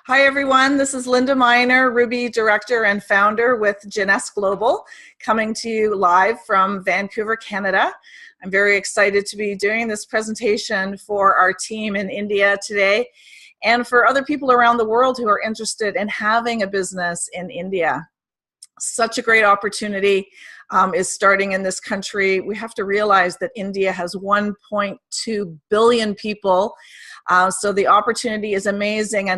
Hi everyone, this is Linda Miner, Ruby Director and Founder with Jeunesse Global, coming to you live from Vancouver, Canada. I'm very excited to be doing this presentation for our team in India today and for other people around the world who are interested in having a business in India. Such a great opportunity is starting in this country. We have to realize that India has 1.2 billion people. So the opportunity is amazing.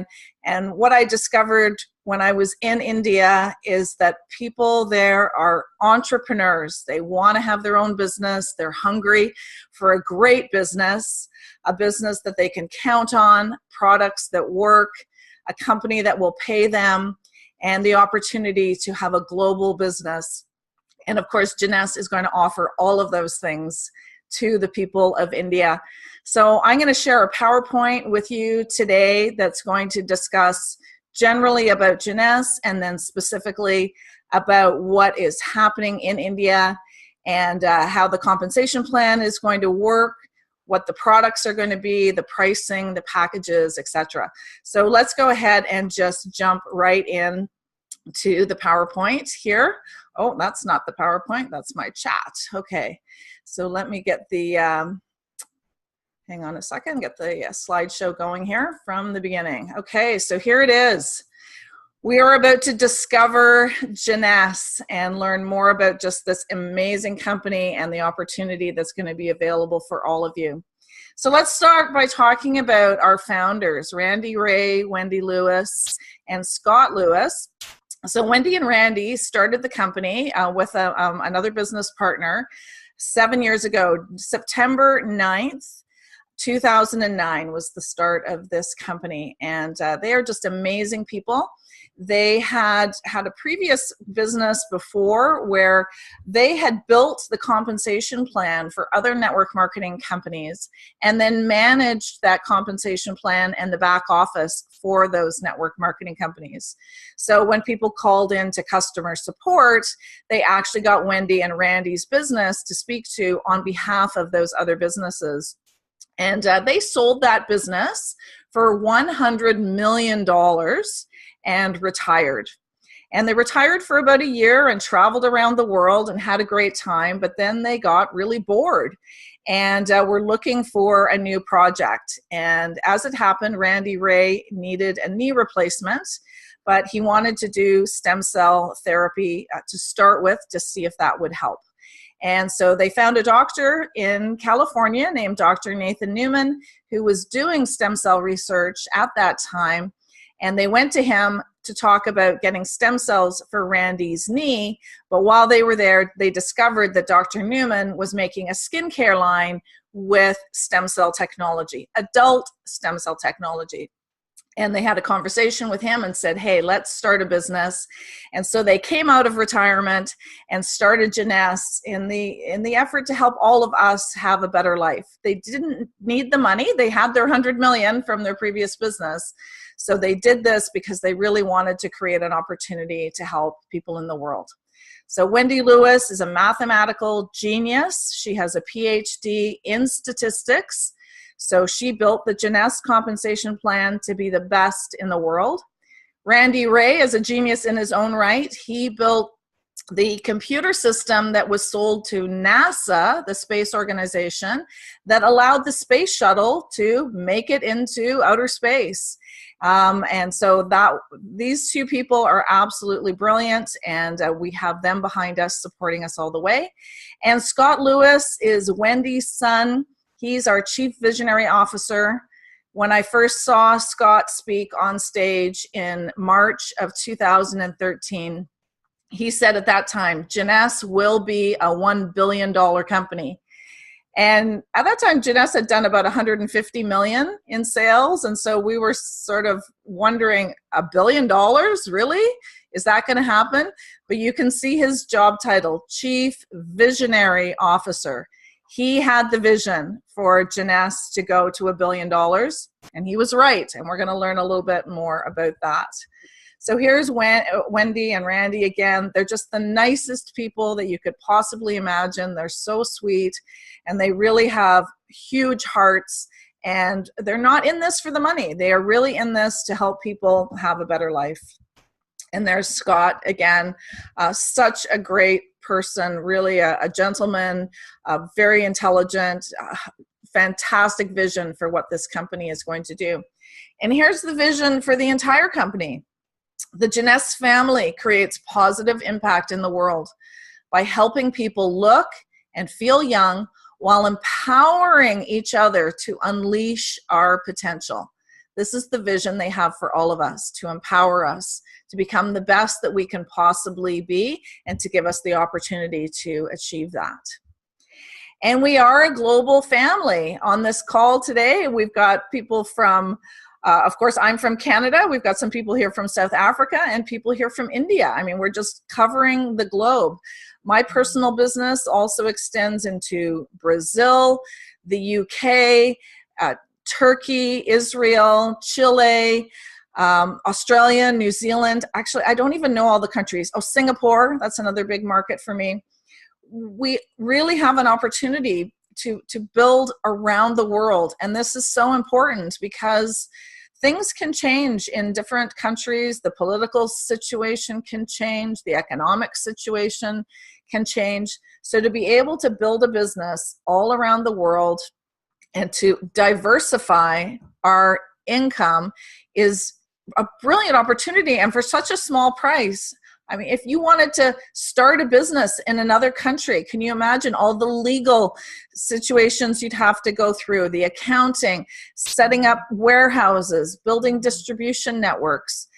And what I discovered when I was in India is that people there are entrepreneurs. They want to have their own business. They're hungry for a great business, a business that they can count on, products that work, a company that will pay them, and the opportunity to have a global business. And of course, Jeunesse is going to offer all of those things to the people of India. So I'm going to share a PowerPoint with you today that's going to discuss generally about Jeunesse and then specifically about what is happening in India and how the compensation plan is going to work, what the products are going to be, the pricing, the packages, etc. So let's go ahead and just jump right in to the PowerPoint here. Oh, that's not the PowerPoint, that's my chat. Okay, so let me get the, hang on a second, get the slideshow going here from the beginning. Okay, so here it is. We are about to discover Jeunesse and learn more about just this amazing company and the opportunity that's going to be available for all of you. So let's start by talking about our founders, Randy Ray, Wendy Lewis, and Scott Lewis. So Wendy and Randy started the company with another business partner 7 years ago. September 9th, 2009 was the start of this company, and they are just amazing people. They had a previous business before where they had built the compensation plan for other network marketing companies and then managed that compensation plan and the back office for those network marketing companies. So when people called in to customer support, they actually got Wendy and Randy's business to speak to on behalf of those other businesses. And they sold that business for $100 million and retired. And they retired for about a year and traveled around the world and had a great time, but then they got really bored and were looking for a new project. And as it happened, Randy Ray needed a knee replacement, but he wanted to do stem cell therapy to start with to see if that would help. And so they found a doctor in California named Dr. Nathan Newman, who was doing stem cell research at that time. And they went to him to talk about getting stem cells for Randy's knee. But while they were there, they discovered that Dr. Newman was making a skincare line with stem cell technology, adult stem cell technology. And they had a conversation with him and said, hey, let's start a business. And so they came out of retirement and started Jeunesse in the effort to help all of us have a better life. They didn't need the money. They had their 100 million from their previous business. So they did this because they really wanted to create an opportunity to help people in the world. So Wendy Lewis is a mathematical genius. She has a PhD in statistics. So she built the Jeunesse compensation plan to be the best in the world. Randy Ray is a genius in his own right. He built the computer system that was sold to NASA, the space organization, that allowed the space shuttle to make it into outer space. And so these two people are absolutely brilliant, and we have them behind us, supporting us all the way. And Scott Lewis is Wendy's son. He's our Chief Visionary Officer. When I first saw Scott speak on stage in March of 2013, he said at that time, Jeunesse will be a $1 billion company. And at that time, Jeunesse had done about 150 million in sales. And so we were sort of wondering, $1 billion, really? Is that going to happen? But you can see his job title, Chief Visionary Officer. He had the vision for Jeunesse to go to $1 billion, and he was right. And we're going to learn a little bit more about that. So here's Wendy and Randy again. They're just the nicest people that you could possibly imagine. They're so sweet, and they really have huge hearts And they're not in this for the money. They are really in this to help people have a better life. And there's Scott again, such a great person, really a gentleman, very intelligent, fantastic vision for what this company is going to do. And here's the vision for the entire company. The Jeunesse family creates positive impact in the world by helping people look and feel young while empowering each other to unleash our potential. This is the vision they have for all of us, to empower us to become the best that we can possibly be and to give us the opportunity to achieve that. And we are a global family. On this call today, we've got people from, of course, I'm from Canada. We've got some people here from South Africa and people here from India. I mean, we're just covering the globe. My personal business also extends into Brazil, the UK, Turkey, Israel, Chile, Australia, New Zealand. Actually, I don't even know all the countries. Oh, Singapore, that's another big market for me. We really have an opportunity to build around the world. And this is so important because things can change in different countries. The political situation can change. The economic situation can change. So to be able to build a business all around the world and to diversify our income is a brilliant opportunity, and for such a small price. I mean, if you wanted to start a business in another country, can you imagine all the legal situations you'd have to go through, the accounting, setting up warehouses, building distribution networks,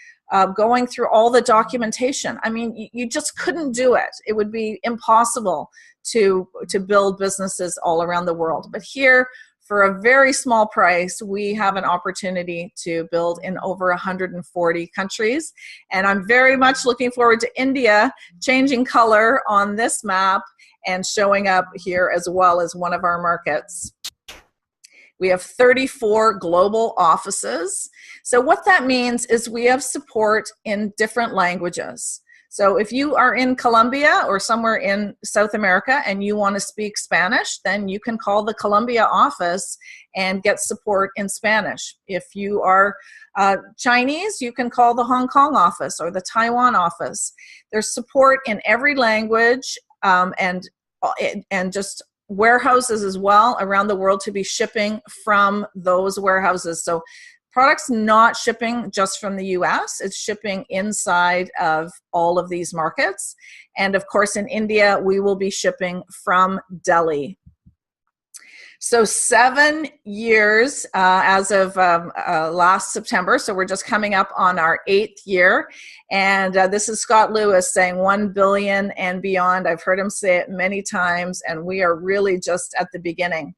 going through all the documentation? I mean, you just couldn't do it. It would be impossible to build businesses all around the world. But here, for a very small price, we have an opportunity to build in over 140 countries. And I'm very much looking forward to India changing color on this map and showing up here as well as one of our markets. We have 34 global offices. So what that means is we have support in different languages. So if you are in Colombia or somewhere in South America and you want to speak Spanish, then you can call the Colombia office and get support in Spanish. If you are Chinese, you can call the Hong Kong office or the Taiwan office. There's support in every language and just warehouses as well around the world to be shipping from those warehouses. So products not shipping just from the US, it's shipping inside of all of these markets. And of course, in India, we will be shipping from Delhi. So 7 years as of last September. So we're just coming up on our 8th year. And this is Scott Lewis saying 1 billion and beyond. I've heard him say it many times, and we are really just at the beginning.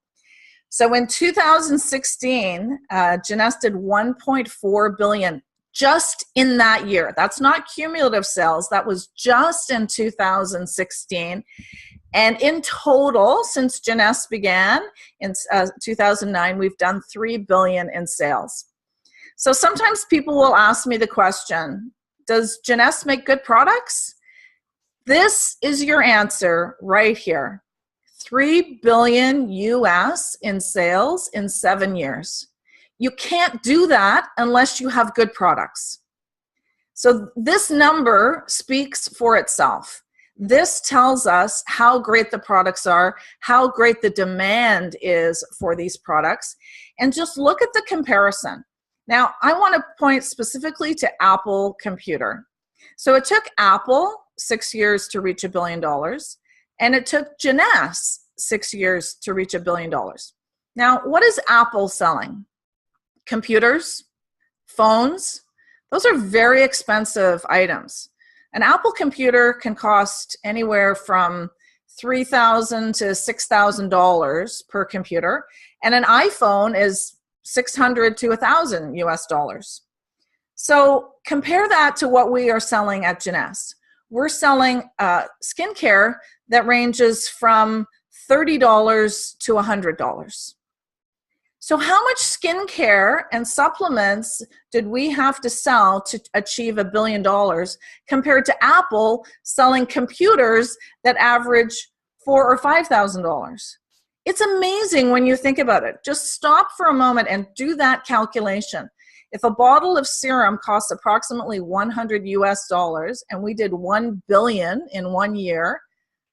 So in 2016, Jeunesse did 1.4 billion just in that year. That's not cumulative sales. That was just in 2016. And in total, since Jeunesse began in 2009, we've done 3 billion in sales. So sometimes people will ask me the question, does Jeunesse make good products? This is your answer right here. 3 billion US in sales in 7 years. You can't do that unless you have good products. So this number speaks for itself. This tells us how great the products are, how great the demand is for these products, and just look at the comparison. Now, I want to point specifically to Apple Computer. So it took Apple 6 years to reach $1 billion, and it took Jeunesse 6 years to reach $1 billion. Now, what is Apple selling? Computers, phones. Those are very expensive items. An Apple computer can cost anywhere from $3,000 to $6,000 per computer, and an iPhone is $600 to $1,000 US dollars. So compare that to what we are selling at Jeunesse. We're selling skincare that ranges from $30 to $100. So how much skincare and supplements did we have to sell to achieve $1 billion compared to Apple selling computers that average $4,000 or $5,000? It's amazing when you think about it. Just stop for a moment and do that calculation. If a bottle of serum costs approximately $100 and we did 1 billion in 1 year,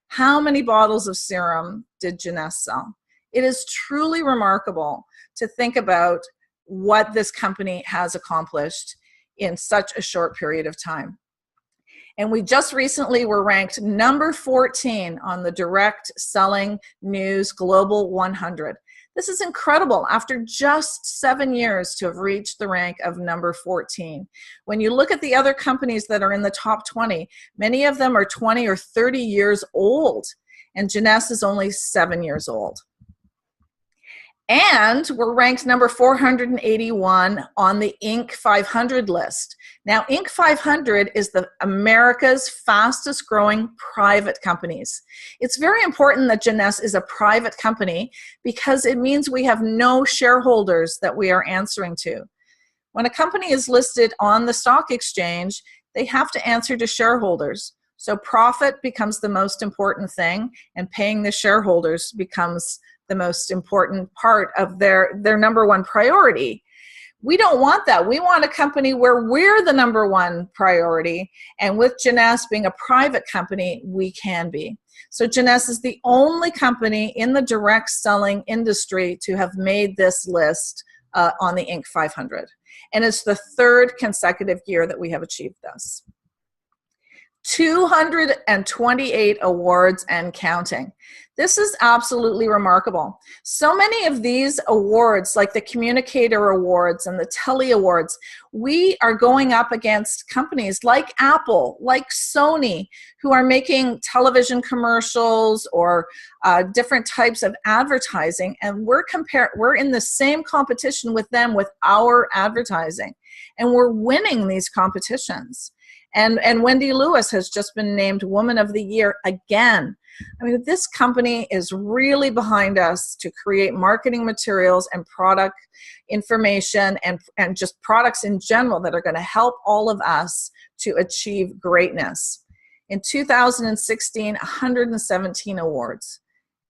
how many bottles of serum did Jeunesse sell? It is truly remarkable to think about what this company has accomplished in such a short period of time. And we just recently were ranked number 14 on the Direct Selling News Global 100. This is incredible after just 7 years to have reached the rank of number 14. When you look at the other companies that are in the top 20, many of them are 20 or 30 years old, and Jeunesse is only 7 years old. And we're ranked number 481 on the Inc. 500 list. Now, Inc. 500 is America's fastest growing private companies. It's very important that Jeunesse is a private company because it means we have no shareholders that we are answering to. When a company is listed on the stock exchange, they have to answer to shareholders. So profit becomes the most important thing, and paying the shareholders becomes the most important part of their number one priority. We don't want that. We want a company where we're the number one priority, and with Jeunesse being a private company, we can be. So Jeunesse is the only company in the direct selling industry to have made this list on the Inc. 500. And it's the third consecutive year that we have achieved this. 228 awards and counting. This is absolutely remarkable. So many of these awards, like the Communicator Awards and the Telly Awards, we are going up against companies like Apple, like Sony, who are making television commercials or different types of advertising, and we're in the same competition with them with our advertising, and we're winning these competitions. And Wendy Lewis has just been named Woman of the Year again. I mean, this company is really behind us to create marketing materials and product information and just products in general that are going to help all of us to achieve greatness. In 2016, 117 awards.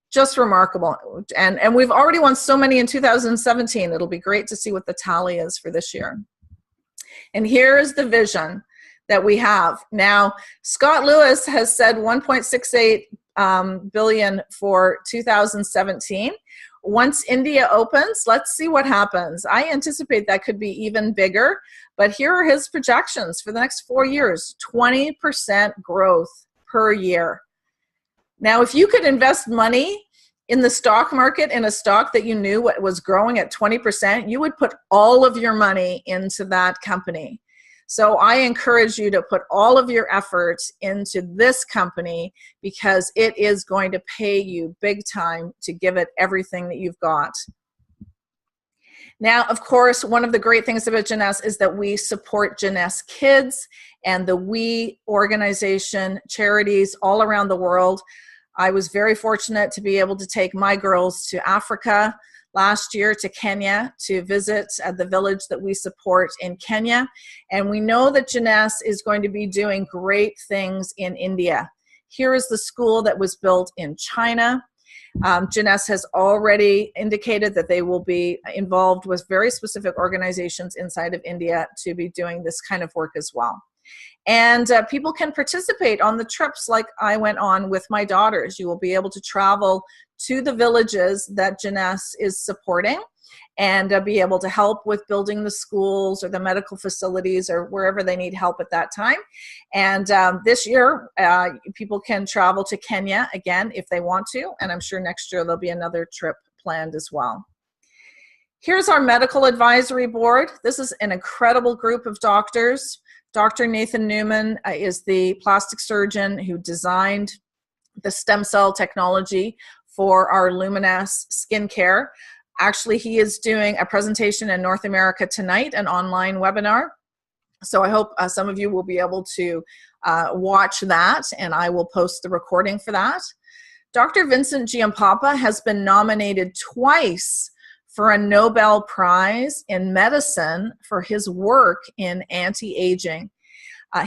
Just remarkable. And we've already won so many in 2017. It'll be great to see what the tally is for this year. And here is the vision that we have. Now, Scott Lewis has said 1.68 billion for 2017. Once India opens, let's see what happens. I anticipate that could be even bigger, but here are his projections for the next 4 years, 20% growth per year. Now, if you could invest money in the stock market in a stock that you knew what was growing at 20%, you would put all of your money into that company. So I encourage you to put all of your efforts into this company because it is going to pay you big time to give it everything that you've got. Now, of course, one of the great things about Jeunesse is that we support Jeunesse Kids and the We organization, charities all around the world. I was very fortunate to be able to take my girls to Africa last year, to Kenya, to visit the village that we support in Kenya. And we know that Jeunesse is going to be doing great things in India. Here is the school that was built in China. Jeunesse has already indicated that they will be involved with very specific organizations inside of India to be doing this kind of work as well. And people can participate on the trips like I went on with my daughters. You will be able to travel to the villages that Jeunesse is supporting and be able to help with building the schools or the medical facilities or wherever they need help at that time. And this year, people can travel to Kenya again if they want to, and I'm sure next year there'll be another trip planned as well. Here's our medical advisory board. This is an incredible group of doctors. Dr. Nathan Newman is the plastic surgeon who designed the stem cell technology for our Luminous skincare. Actually, he is doing a presentation in North America tonight, an online webinar. So I hope some of you will be able to watch that, and I will post the recording for that. Dr. Vincent Giampapa has been nominated twice for a Nobel Prize in medicine for his work in anti-aging.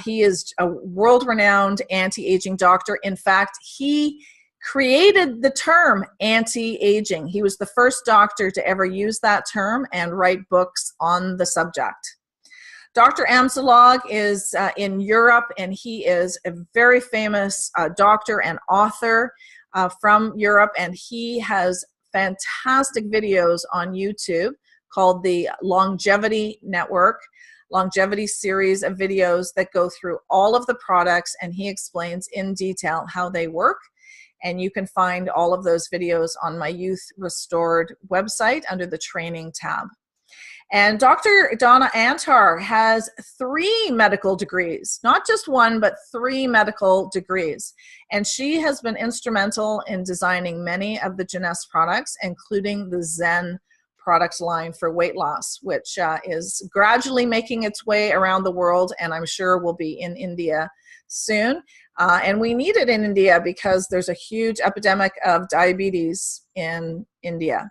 He is a world-renowned anti-aging doctor. In fact, he created the term anti-aging. He was the first doctor to ever use that term and write books on the subject. Dr. Amsalog is in Europe, and he is a very famous doctor and author from Europe, and he has fantastic videos on YouTube called the Longevity Network, longevity series of videos that go through all of the products, and he explains in detail how they work. And you can find all of those videos on my Youth Restored website under the training tab. And Dr. Donna Antar has 3 medical degrees, not just 1, but 3 medical degrees. And she has been instrumental in designing many of the Jeunesse products, including the Zen product line for weight loss, which is gradually making its way around the world, and I'm sure will be in India soon. And we need it in India because there's a huge epidemic of diabetes in India.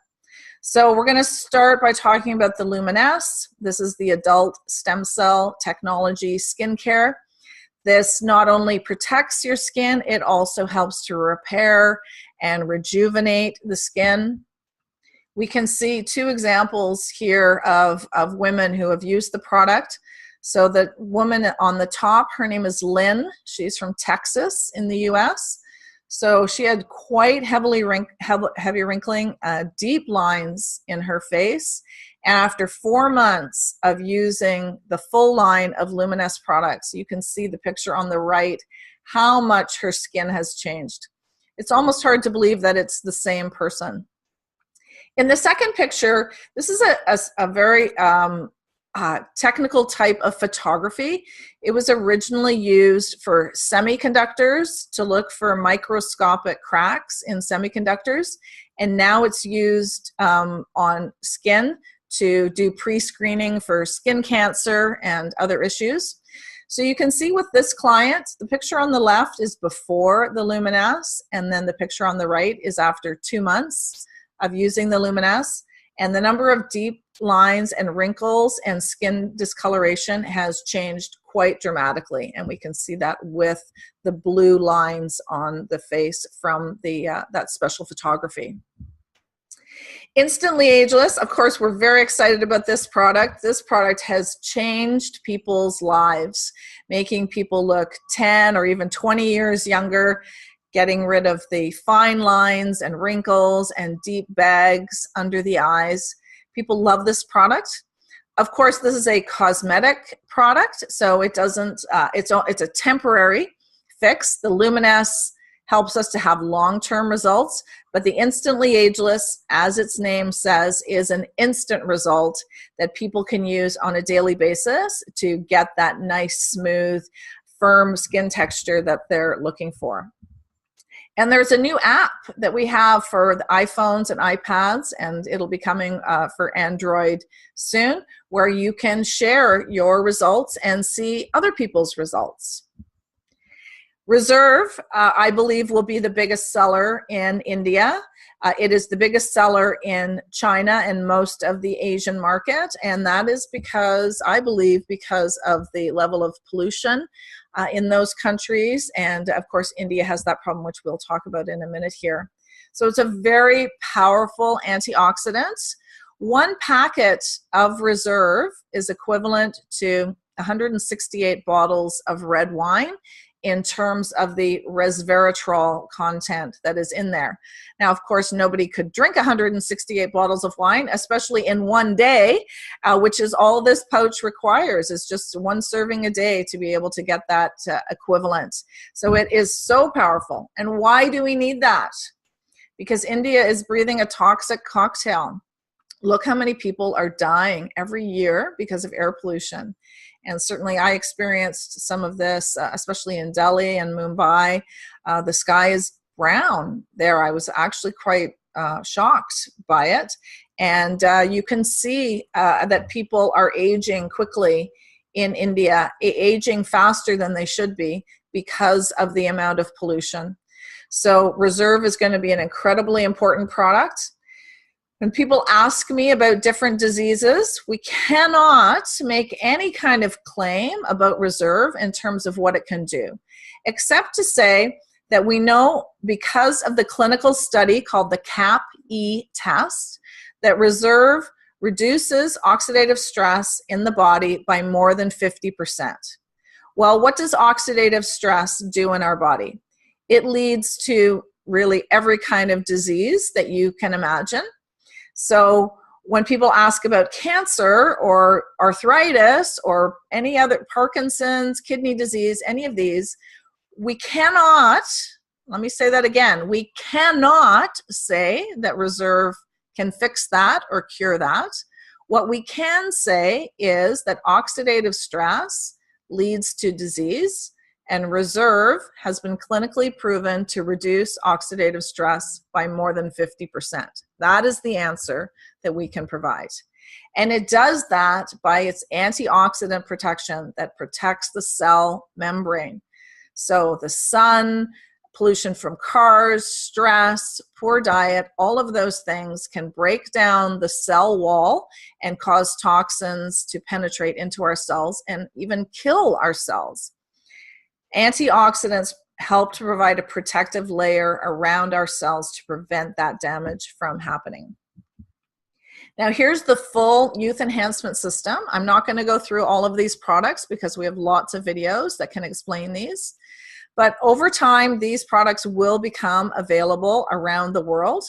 So we're going to start by talking about the Jeunesse. This is the adult stem cell technology skincare. This not only protects your skin, it also helps to repair and rejuvenate the skin. We can see 2 examples here of women who have used the product. So the woman on the top, her name is Lynn. She's from Texas in the US. So she had quite heavy wrinkling, deep lines in her face. And after 4 months of using the full line of Jeunesse products, you can see the picture on the right, how much her skin has changed. It's almost hard to believe that it's the same person. In the second picture, this is a very technical type of photography. It was originally used for semiconductors, to look for microscopic cracks in semiconductors, and now it's used on skin to do pre-screening for skin cancer and other issues. So you can see with this client, the picture on the left is before the Jeunesse, and then the picture on the right is after 2 months of using the Jeunesse, and the number of deep lines and wrinkles and skin discoloration has changed quite dramatically, and we can see that with the blue lines on the face from the that special photography. Instantly Ageless, of course, we're very excited about this product. This product has changed people's lives, making people look 10 or even 20 years younger, getting rid of the fine lines and wrinkles and deep bags under the eyes. People love this product. Of course, this is a cosmetic product, so it doesn't, it's a temporary fix. The Jeunesse helps us to have long-term results, but the Instantly Ageless, as its name says, is an instant result that people can use on a daily basis to get that nice, smooth, firm skin texture that they're looking for. And there's a new app that we have for the iPhones and iPads, and it'll be coming for Android soon, where you can share your results and see other people's results. Reserve, I believe, will be the biggest seller in India. It is the biggest seller in China and most of the Asian market, and that is because, I believe, because of the level of pollution in those countries, and of course India has that problem, which we'll talk about in a minute here. So it's a very powerful antioxidant. 1 packet of Reserve is equivalent to 168 bottles of red wine in terms of the resveratrol content that is in there. Now, of course, nobody could drink 168 bottles of wine, especially in 1 day, which is all this pouch requires, is just 1 serving a day to be able to get that equivalent. So it is so powerful. And why do we need that? Because India is breathing a toxic cocktail. Look how many people are dying every year because of air pollution. And certainly I experienced some of this, especially in Delhi and Mumbai. The sky is brown there. I was actually quite shocked by it. And you can see that people are aging quickly in India, aging faster than they should be because of the amount of pollution. So Reserve is going to be an incredibly important product. When people ask me about different diseases, we cannot make any kind of claim about Reserve in terms of what it can do, except to say that we know because of the clinical study called the CAP-E test that Reserve reduces oxidative stress in the body by more than 50%. Well, what does oxidative stress do in our body? It leads to really every kind of disease that you can imagine. So when people ask about cancer or arthritis or any other, Parkinson's, kidney disease, any of these, we cannot, let me say that again, we cannot say that Reserve can fix that or cure that. What we can say is that oxidative stress leads to disease, and Reserve has been clinically proven to reduce oxidative stress by more than 50%. That is the answer that we can provide. And it does that by its antioxidant protection that protects the cell membrane. So the sun, pollution from cars, stress, poor diet, all of those things can break down the cell wall and cause toxins to penetrate into our cells and even kill our cells. Antioxidants help to provide a protective layer around our cells to prevent that damage from happening. Now here's the full youth enhancement system. I'm not going to go through all of these products because we have lots of videos that can explain these. But over time, these products will become available around the world.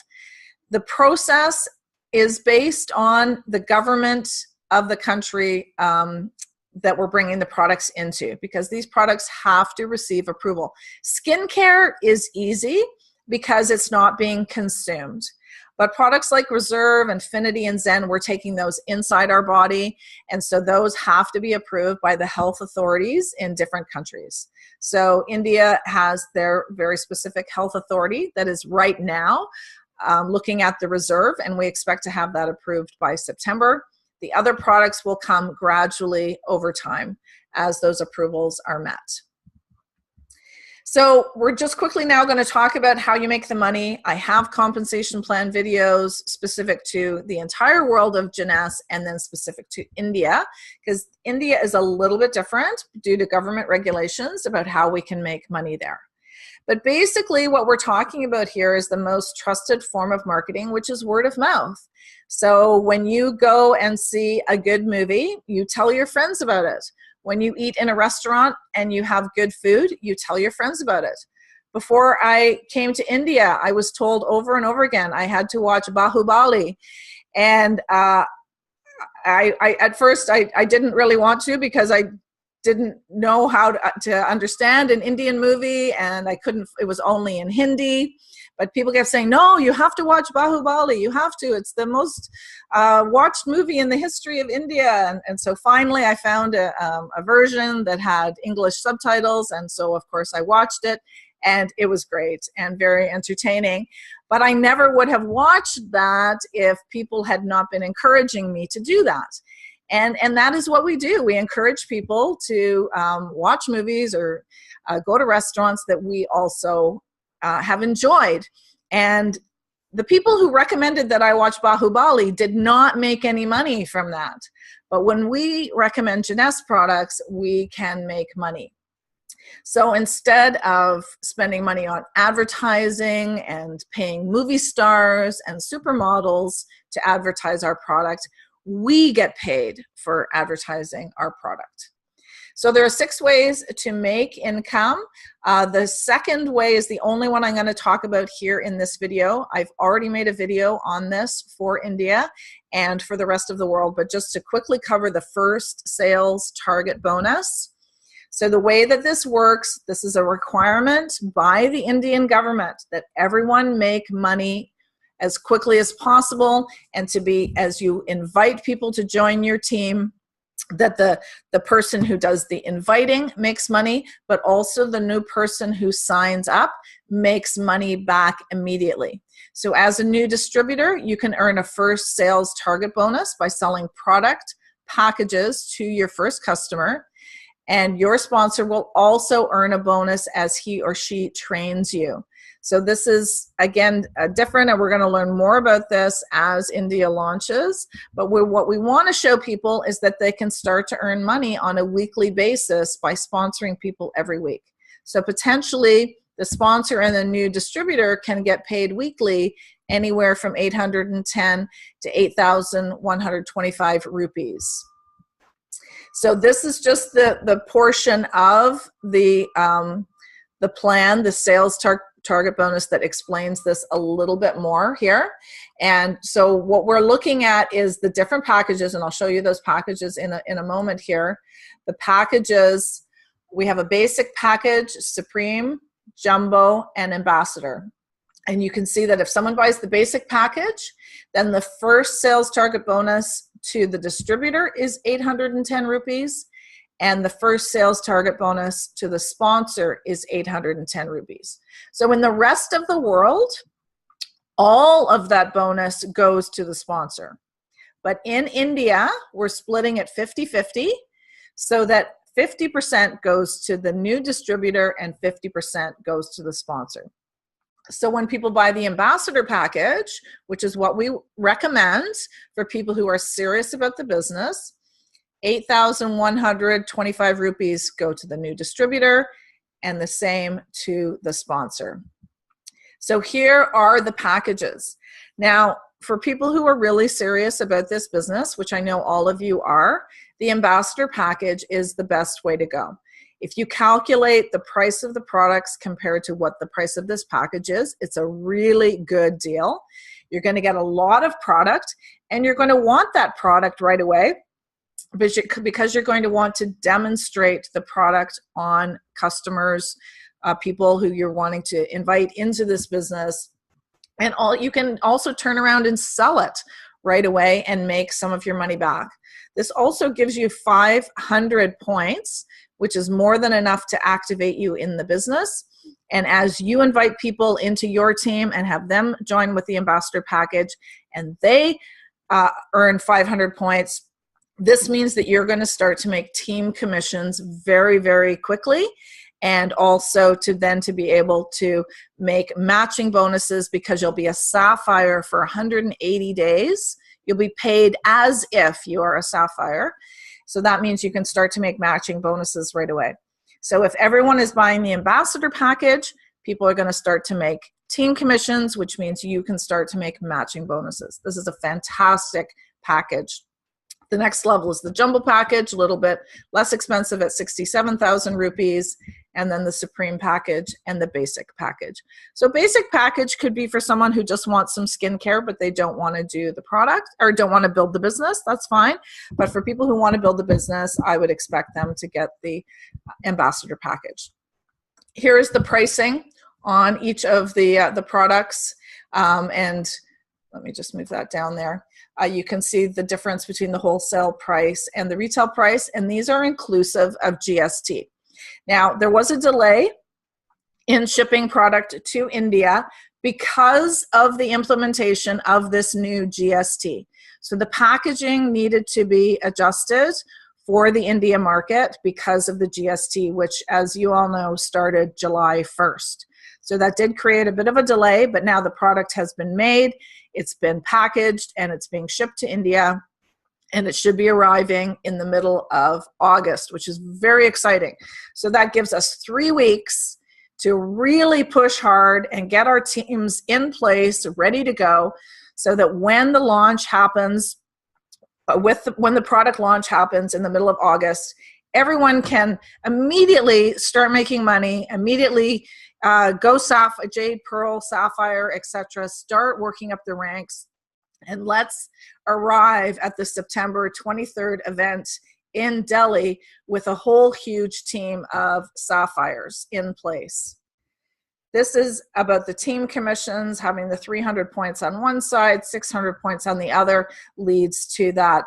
The process is based on the government of the country that we're bringing the products into, because these products have to receive approval. Skincare is easy because it's not being consumed. But products like Reserve, Infinity, and Zen, we're taking those inside our body, and so those have to be approved by the health authorities in different countries. So India has their very specific health authority that is right now looking at the Reserve, and we expect to have that approved by September. The other products will come gradually over time as those approvals are met. So we're just quickly now going to talk about how you make the money. I have compensation plan videos specific to the entire world of Jeunesse and then specific to India, because India is a little bit different due to government regulations about how we can make money there. But basically what we're talking about here is the most trusted form of marketing, which is word of mouth. So when you go and see a good movie, you tell your friends about it. When you eat in a restaurant and you have good food, you tell your friends about it. Before I came to India, I was told over and over again I had to watch Bahubali. And at first I didn't really want to, because I didn't know how to understand an Indian movie, and I couldn't, it was only in Hindi. But people kept saying, no, you have to watch Bahubali, you have to. It's the most watched movie in the history of India. And so finally I found a version that had English subtitles, and so of course I watched it, and it was great and very entertaining. But I never would have watched that if people had not been encouraging me to do that. And that is what we do. We encourage people to watch movies or go to restaurants that we also have enjoyed. And the people who recommended that I watch Bahubali did not make any money from that. But when we recommend Jeunesse products, we can make money. So instead of spending money on advertising and paying movie stars and supermodels to advertise our product, we get paid for advertising our product. So there are 6 ways to make income. The second way is the only one I'm going to talk about here in this video. I've already made a video on this for India and for the rest of the world, but just to quickly cover the first sales target bonus. So the way that this works, this is a requirement by the Indian government that everyone make money as quickly as possible, and to be, as you invite people to join your team, that the person who does the inviting makes money, but also the new person who signs up makes money back immediately. So as a new distributor, you can earn a first sales target bonus by selling product packages to your first customer, and your sponsor will also earn a bonus as he or she trains you. So this is, again, different, and we're going to learn more about this as India launches. But what we want to show people is that they can start to earn money on a weekly basis by sponsoring people every week. So potentially, The sponsor and the new distributor can get paid weekly anywhere from 810 to 8,125 rupees. So this is just the portion of the plan, the sales target bonus, that explains this a little bit more here. And so what we're looking at is the different packages, and I'll show you those packages in a moment here. The packages, we have a basic package, Supreme, Jumbo, and Ambassador. And you can see that if someone buys the basic package, then the first sales target bonus to the distributor is 810 rupees, and the first sales target bonus to the sponsor is 810 rupees. So in the rest of the world, all of that bonus goes to the sponsor. But in India, we're splitting it 50-50, so that 50% goes to the new distributor and 50% goes to the sponsor. So when people buy the ambassador package, which is what we recommend for people who are serious about the business, 8,125 rupees go to the new distributor and the same to the sponsor. So here are the packages. Now, for people who are really serious about this business, which I know all of you are, the ambassador package is the best way to go. If you calculate the price of the products compared to what the price of this package is, it's a really good deal. You're going to get a lot of product, and you're going to want that product right away because you're going to want to demonstrate the product on customers, people who you're wanting to invite into this business. And you can also turn around and sell it right away and make some of your money back. This also gives you 500 points, which is more than enough to activate you in the business. And as you invite people into your team and have them join with the ambassador package, and they earn 500 points, this means that you're going to start to make team commissions very, very quickly, and also to be able to make matching bonuses because you'll be a sapphire for 180 days. You'll be paid as if you are a sapphire. So that means you can start to make matching bonuses right away. So if everyone is buying the ambassador package, people are going to start to make team commissions, which means you can start to make matching bonuses. This is a fantastic package. The next level is the jumbo package, a little bit less expensive at 67,000 rupees, and then the Supreme package and the basic package. So basic package could be for someone who just wants some skincare, but they don't want to do the product or don't want to build the business. That's fine. But for people who want to build the business, I would expect them to get the ambassador package. Here is the pricing on each of the products, and let me just move that down there. You can see the difference between the wholesale price and the retail price, and these are inclusive of GST. Now, there was a delay in shipping product to India because of the implementation of this new GST. So the packaging needed to be adjusted for the India market because of the GST, which, as you all know, started July 1st. So that did create a bit of a delay, but now the product has been made, it's been packaged, and it's being shipped to India, and it should be arriving in the middle of August, which is very exciting. So that gives us 3 weeks to really push hard and get our teams in place, ready to go, so that when the launch happens, when the product launch happens in the middle of August, everyone can immediately start making money, immediately go jade, pearl, sapphire, etc. Start working up the ranks, and let's arrive at the September 23rd event in Delhi with a whole huge team of sapphires in place. This is about the team commissions. Having the 300 points on one side, 600 points on the other leads to that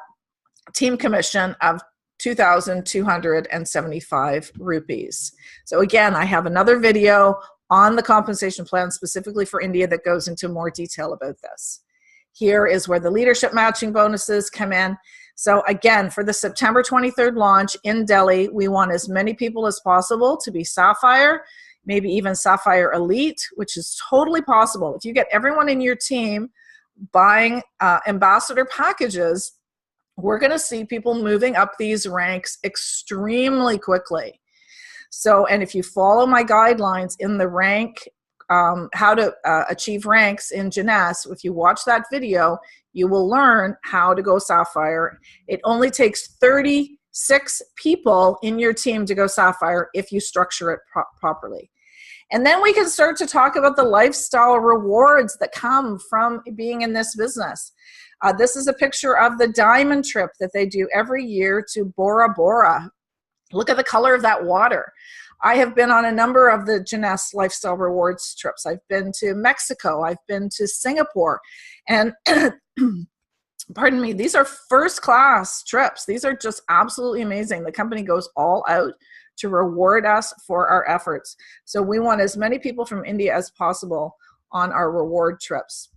team commission of 2,275 rupees. So again, I have another video on the compensation plan specifically for India that goes into more detail about this. Here is where the leadership matching bonuses come in. So again, for the September 23rd launch in Delhi, we want as many people as possible to be Sapphire, maybe even Sapphire Elite, which is totally possible. If you get everyone in your team buying ambassador packages, we're going to see people moving up these ranks extremely quickly. So, and if you follow my guidelines in the rank, how to achieve ranks in Jeunesse, if you watch that video, you will learn how to go Sapphire. It only takes 36 people in your team to go Sapphire if you structure it properly. And then we can start to talk about the lifestyle rewards that come from being in this business. This is a picture of the diamond trip that they do every year to Bora Bora. Look at the color of that water. I have been on a number of the Jeunesse lifestyle rewards trips. I've been to Mexico. I've been to Singapore. And pardon me, these are first class trips. These are just absolutely amazing. The company goes all out to reward us for our efforts. So we want as many people from India as possible on our reward trips.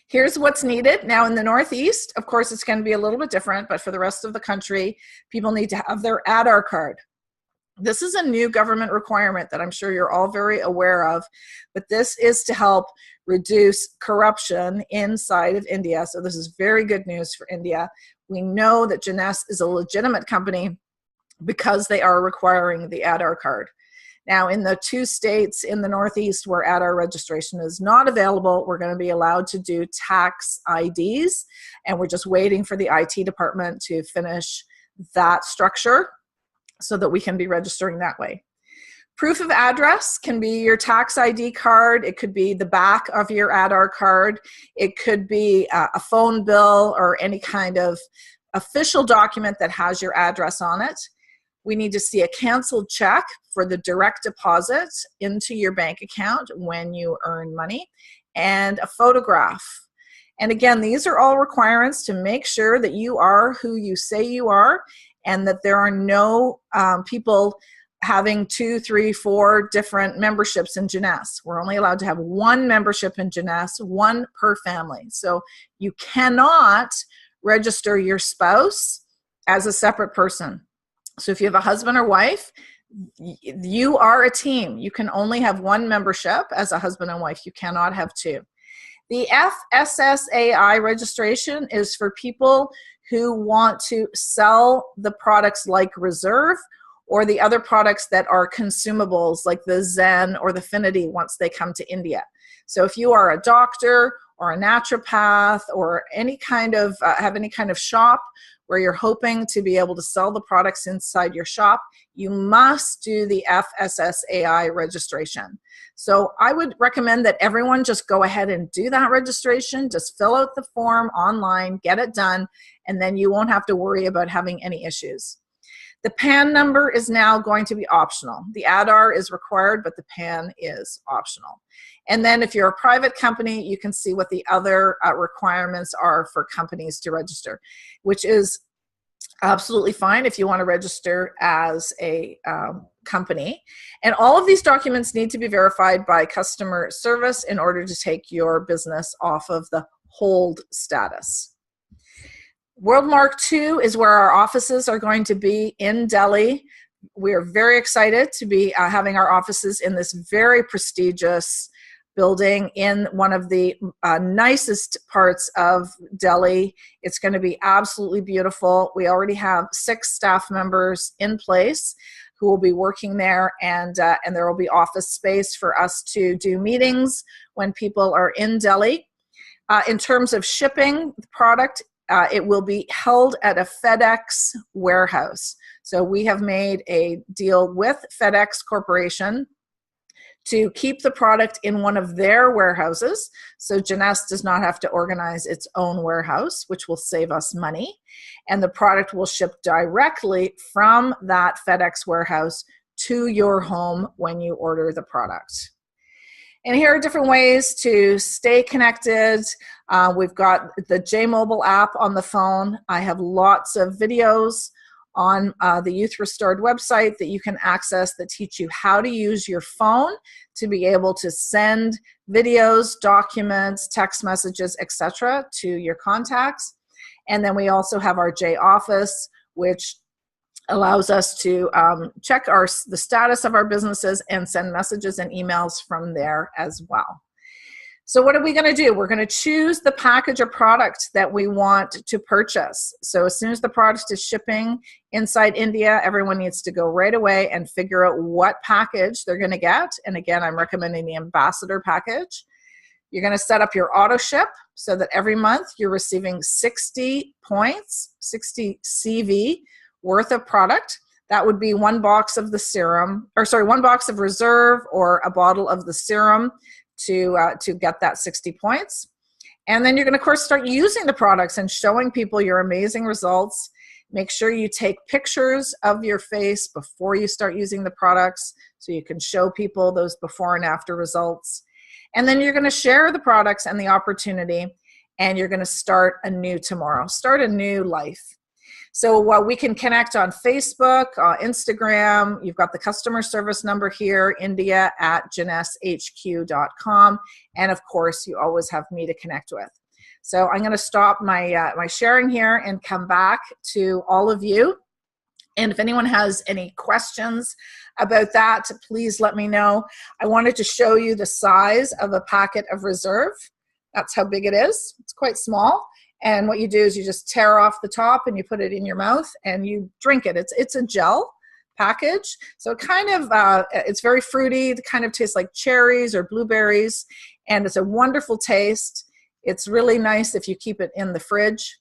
Here's what's needed. Now in the Northeast, of course, it's going to be a little bit different, but for the rest of the country, people need to have their Aadhaar card. This is a new government requirement that I'm sure you're all very aware of, but this is to help reduce corruption inside of India. So this is very good news for India. We know that Jeunesse is a legitimate company because they are requiring the Aadhaar card. Now, in the 2 states in the Northeast where Aadhaar registration is not available, we're going to be allowed to do tax IDs, and we're just waiting for the IT department to finish that structure so that we can be registering that way. Proof of address can be your tax ID card. It could be the back of your Aadhaar card. It could be a phone bill or any kind of official document that has your address on it. We need to see a canceled check for the direct deposit into your bank account when you earn money, and a photograph. And again, these are all requirements to make sure that you are who you say you are, and that there are no people having 2, 3, 4 different memberships in Jeunesse. We're only allowed to have 1 membership in Jeunesse, 1 per family. So you cannot register your spouse as a separate person. So if you have a husband or wife, you are a team. You can only have 1 membership as a husband and wife. You cannot have 2. The FSSAI registration is for people who want to sell the products like Reserve or the other products that are consumables like the Zen or the Finity once they come to India. So if you are a doctor or a naturopath or any kind of have any kind of shop where you're hoping to be able to sell the products inside your shop, you must do the FSSAI registration. So I would recommend that everyone just go ahead and do that registration. Just fill out the form online, get it done, and then you won't have to worry about having any issues. The PAN number is now going to be optional. The Aadhaar is required, but the PAN is optional. And then if you're a private company, you can see what the other requirements are for companies to register, which is absolutely fine if you want to register as a company. And all of these documents need to be verified by customer service in order to take your business off of the hold status. Worldmark 2 is where our offices are going to be in Delhi. We are very excited to be having our offices in this very prestigious building in one of the nicest parts of Delhi. It's going to be absolutely beautiful. We already have 6 staff members in place who will be working there, and there will be office space for us to do meetings when people are in Delhi. In terms of shipping the product, it will be held at a FedEx warehouse. So we have made a deal with FedEx Corporation to keep the product in one of their warehouses. So Jeunesse does not have to organize its own warehouse, which will save us money. And the product will ship directly from that FedEx warehouse to your home when you order the product. And here are different ways to stay connected. We've got the J-Mobile app on the phone. I have lots of videos on the Youth Restored website that you can access that teach you how to use your phone to be able to send videos, documents, text messages, etc. to your contacts. And then we also have our J Office, which allows us to check the status of our businesses and send messages and emails from there as well. So what are we going to do? We're going to choose the package or product that we want to purchase. So as soon as the product is shipping inside India, everyone needs to go right away and figure out what package they're going to get. And again, I'm recommending the ambassador package. You're going to set up your auto ship so that every month you're receiving 60 points, 60 CV worth of product. That would be one box of the serum, or sorry, one box of reserve or a bottle of the serum to get that 60 points. And then you're going to, of course, start using the products and showing people your amazing results. Make sure you take pictures of your face before you start using the products so you can show people those before and after results. And then you're going to share the products and the opportunity, and you're going to start a new tomorrow, start a new life. So we can connect on Facebook, Instagram. You've got the customer service number here, India at JeunesseHQ.com. And of course, you always have me to connect with. So I'm going to stop my, my sharing here and come back to all of you. And if anyone has any questions about that, please let me know. I wanted to show you the size of a packet of reserve. That's how big it is. It's quite small. And what you do is you just tear off the top and you put it in your mouth and you drink it. It's a gel package. So it kind of, it's very fruity. It kind of tastes like cherries or blueberries. And it's a wonderful taste. It's really nice if you keep it in the fridge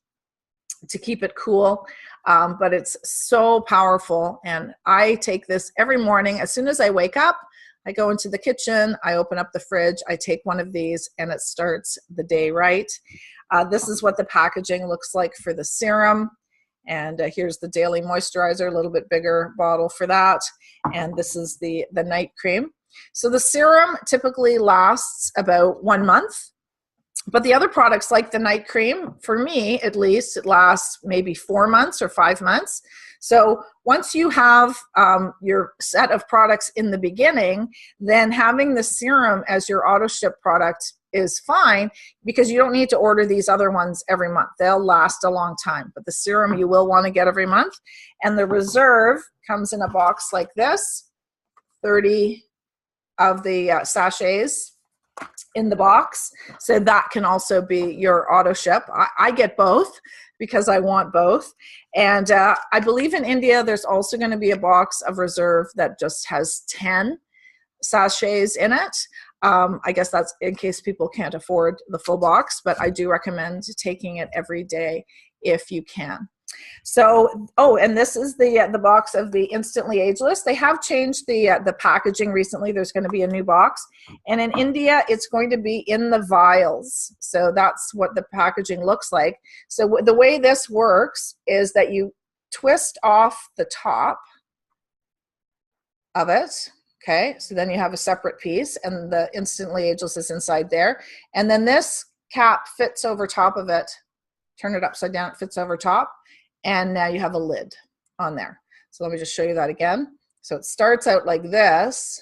to keep it cool. But it's so powerful. And I take this every morning. As soon as I wake up, I go into the kitchen, I open up the fridge, I take one of these, and it starts the day right. This is what the packaging looks like for the serum. And here's the daily moisturizer, a little bit bigger bottle for that. And this is the night cream. So the serum typically lasts about 1 month. But the other products like the night cream, for me at least, it lasts maybe 4 months or 5 months. So once you have your set of products in the beginning, then having the serum as your auto ship product is fine because you don't need to order these other ones every month. They'll last a long time. But the serum you will want to get every month. And the reserve comes in a box like this, 30 of the sachets in the box. So that can also be your auto ship. I get both because I want both. And I believe in India, there's also going to be a box of reserve that just has 10 sachets in it. I guess that's in case people can't afford the full box, but I do recommend taking it every day if you can. So, oh, and this is the box of the Instantly Ageless. They have changed the packaging recently. There's going to be a new box. And in India, it's going to be in the vials. So that's what the packaging looks like. So the way this works is that you twist off the top of it. Okay, so then you have a separate piece, and the Instantly Ageless is inside there. And then this cap fits over top of it. Turn it upside down, it fits over top. And now you have a lid on there. So let me just show you that again. So it starts out like this.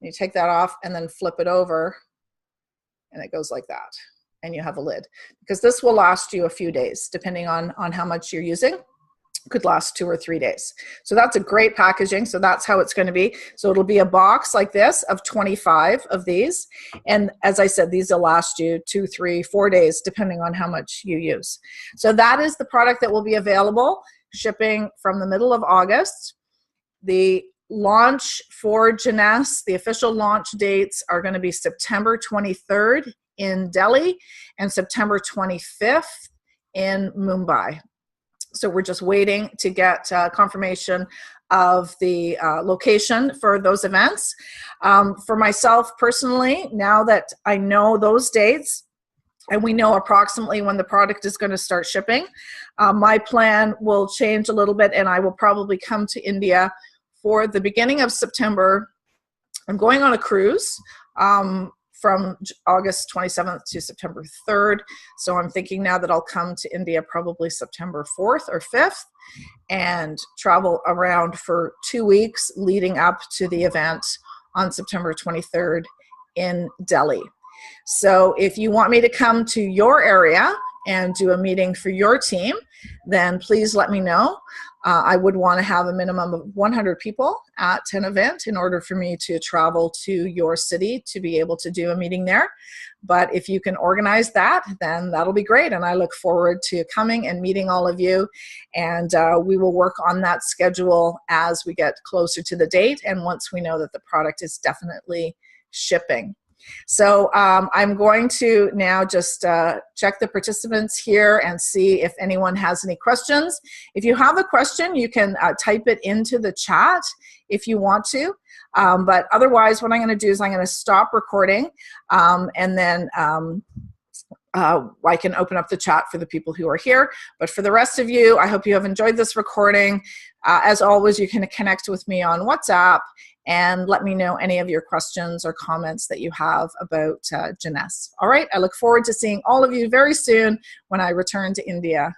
You take that off and then flip it over, and it goes like that. And you have a lid. Because this will last you a few days, depending on how much you're using. Could last 2 or 3 days. So that's a great packaging. So that's how it's going to be. So it'll be a box like this of 25 of these. And as I said, these will last you 2, 3, 4 days, depending on how much you use. So that is the product that will be available, shipping from the middle of August. The launch for Jeunesse, the official launch dates are going to be September 23rd in Delhi and September 25th in Mumbai. So we're just waiting to get confirmation of the location for those events. For myself personally, now that I know those dates and we know approximately when the product is going to start shipping, my plan will change a little bit, and I will probably come to India for the beginning of September. I'm going on a cruise from August 27th to September 3rd. So I'm thinking now that I'll come to India probably September 4th or 5th and travel around for 2 weeks leading up to the event on September 23rd in Delhi. So if you want me to come to your area, and do a meeting for your team, then please let me know. I would want to have a minimum of 100 people at an event in order for me to travel to your city to be able to do a meeting there. But if you can organize that, then that'll be great. And I look forward to coming and meeting all of you. And we will work on that schedule as we get closer to the date and once we know that the product is definitely shipping. So I'm going to now just check the participants here and see if anyone has any questions. If you have a question, you can type it into the chat if you want to. But otherwise, what I'm going to do is I'm going to stop recording and then I can open up the chat for the people who are here. But for the rest of you, I hope you have enjoyed this recording. As always, you can connect with me on WhatsApp and let me know any of your questions or comments that you have about Jeunesse. All right, I look forward to seeing all of you very soon when I return to India.